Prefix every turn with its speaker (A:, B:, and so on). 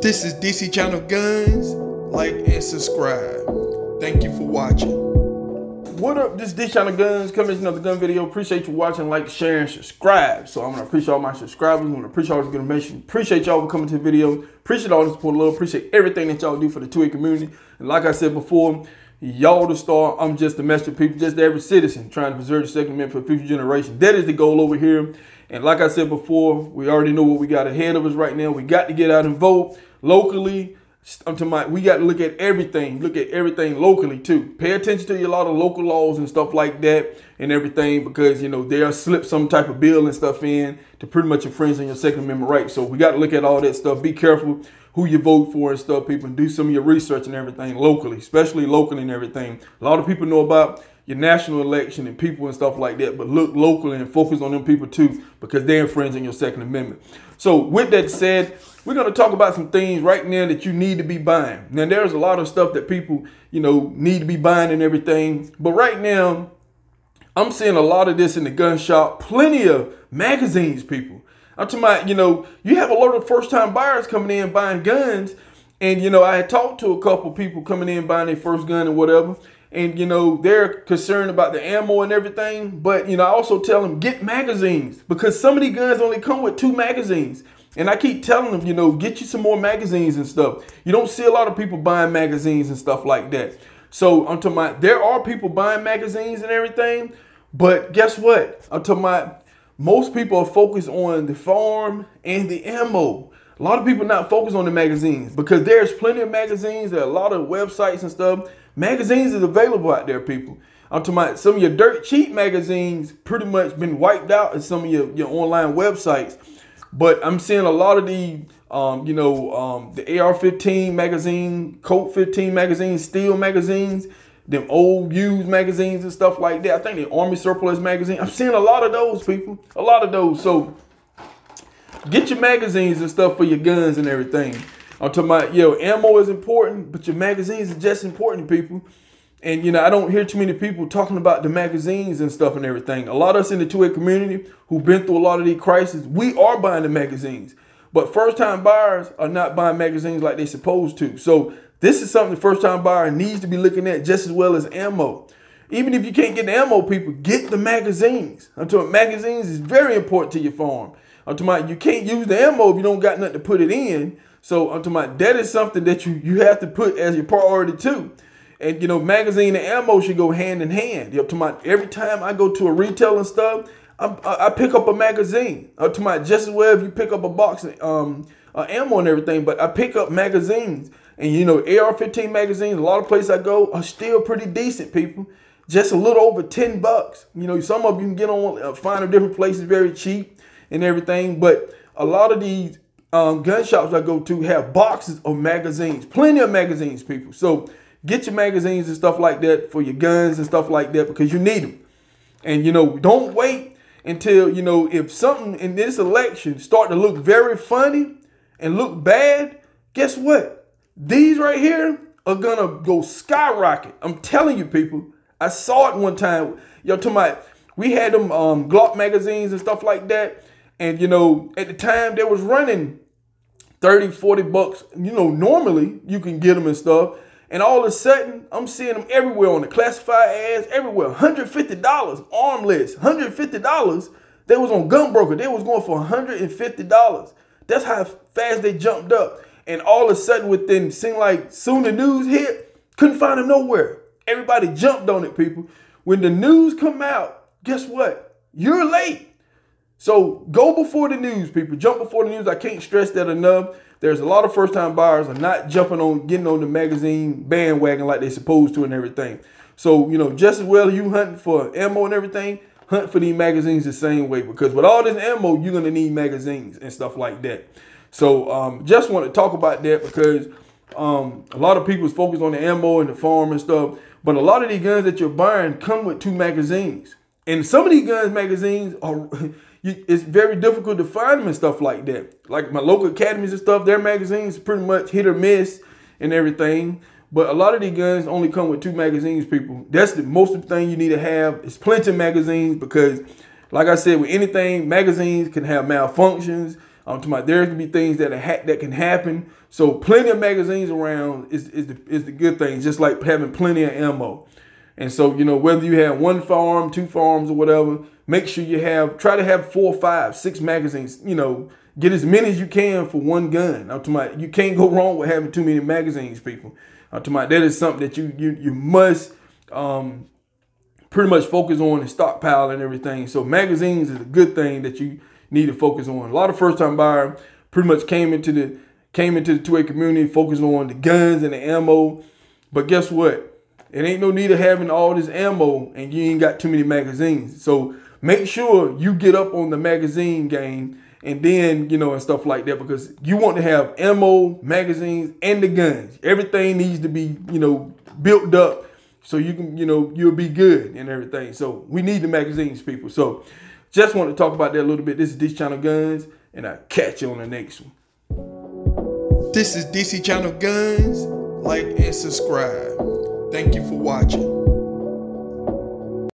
A: This is DC Channel Guns. Like and subscribe. Thank you for watching.
B: What up? This is DC Channel Guns coming with another gun video. Appreciate you watching, like, share, and subscribe. So I'm gonna appreciate all my subscribers. I'm gonna appreciate all the good information. Appreciate y'all for coming to the video. Appreciate all the support, love. Appreciate everything that y'all do for the 2A community. And like I said before, y'all the star. I'm just the messenger of people, just the average citizen trying to preserve the Second Amendment for future generations. That is the goal over here. And like I said before, we already know what we got ahead of us right now. We got to get out and vote locally. We got to look at everything locally too. Pay attention to a lot of local laws and stuff like that and everything, because you know they'll slip some type of bill and stuff in to pretty much infringe on your Second Amendment rights. So we got to look at all that stuff. Be careful who you vote for and stuff, people, and do some of your research and everything locally, especially locally and everything. A lot of people know about your national election and people and stuff like that, but look locally and focus on them people too, because they're infringing your Second Amendment. So with that said, we're going to talk about some things right now that you need to be buying. Now, there's a lot of stuff that people, you know, need to be buying and everything. But right now, I'm seeing a lot of this in the gun shop. Plenty of magazines, people. I'm talking about, you know, you have a lot of first-time buyers coming in buying guns. And, you know, I had talked to a couple people coming in buying their first gun and whatever. And, you know, they're concerned about the ammo and everything. But, you know, I also tell them, get magazines, because some of these guns only come with 2 magazines. And I keep telling them, you know, get you some more magazines and stuff. You don't see a lot of people buying magazines and stuff like that. So I'm talking about, there are people buying magazines and everything. But guess what? I'm talking about, most people are focused on the farm and the ammo. A lot of people not focused on the magazines, because there's plenty of magazines. There are a lot of websites and stuff. Magazines is available out there, people. I'm talking about some of your dirt cheap magazines pretty much been wiped out in some of your online websites. But I'm seeing a lot of the, the AR-15 magazine, Colt 15 magazines, steel magazines, them old used magazines and stuff like that. I think the Army Surplus magazine. I'm seeing a lot of those, people. A lot of those. So get your magazines and stuff for your guns and everything. I'm talking about, ammo is important, but your magazines are just important, people. And, you know, I don't hear too many people talking about the magazines and stuff and everything. A lot of us in the 2A community who've been through a lot of these crises, we are buying the magazines. But first-time buyers are not buying magazines like they're supposed to. So this is something the first-time buyer needs to be looking at just as well as ammo. Even if you can't get the ammo, people, get the magazines. I'm talking about magazines is very important to your farm. I'm talking about you can't use the ammo if you don't got nothing to put it in. So I'm talking about that is something that you have to put as your priority too. And, you know, magazine and ammo should go hand in hand. You know, to my, every time I go to a retail and stuff, I pick up a magazine. To my, just as well if you pick up a box of ammo and everything, but I pick up magazines. And, you know, AR-15 magazines, a lot of places I go are still pretty decent, people. Just a little over 10 bucks. You know, some of you can get on, find them different places very cheap and everything. But a lot of these gun shops I go to have boxes of magazines, plenty of magazines, people. So get your magazines and stuff like that for your guns and stuff like that, because you need them. And, you know, don't wait until, you know, if something in this election start to look very funny and look bad, guess what? These right here are going to go skyrocket. I'm telling you, people. I saw it one time. We had them Glock magazines and stuff like that. And, you know, at the time they was running 30, 40 bucks. You know, normally you can get them and stuff. And all of a sudden, I'm seeing them everywhere on the classified ads, everywhere. $150, armless, $150. They was on Gunbroker. They was going for $150. That's how fast they jumped up. And all of a sudden, seemed like soon the news hit, couldn't find them nowhere. Everybody jumped on it, people. When the news come out, guess what? You're late. So go before the news, people. Jump before the news. I can't stress that enough. There's a lot of first-time buyers are not getting on the magazine bandwagon like they're supposed to and everything. So, you know, just as well you hunting for ammo and everything, hunt for these magazines the same way. Because with all this ammo, you're going to need magazines and stuff like that. So just want to talk about that, because a lot of people is focused on the ammo and the farm and stuff. But a lot of these guns that you're buying come with 2 magazines. And some of these guns magazines are... it's very difficult to find them and stuff like that. Like my local academies and stuff, their magazines pretty much hit or miss and everything. But a lot of these guns only come with 2 magazines, people. That's the most thing you need to have is plenty of magazines, because like I said, with anything, magazines can have malfunctions. I'm talking about there can be things that can happen. So plenty of magazines around is the good thing, just like having plenty of ammo. And so, you know, whether you have 1 firearm, 2 firearms or whatever, make sure you try to have 4, 5, 6 magazines, you know, get as many as you can for one gun. I'm talking about you can't go wrong with having too many magazines, people. I'm talking about that is something that you must pretty much focus on and stockpile and everything. So magazines is a good thing that you need to focus on. A lot of first-time buyers pretty much came into the 2A community focusing on the guns and the ammo. But guess what? It ain't no need of having all this ammo and you ain't got too many magazines. So make sure you get up on the magazine game and then, you know, and stuff like that, because you want to have ammo, magazines, and the guns. Everything needs to be, you know, built up so you can, you know, you'll be good and everything. So we need the magazines, people. So just want to talk about that a little bit. This is DC Channel Guns, and I'll catch you on the next one.
A: This is DC Channel Guns. Like and subscribe. Thank you for watching.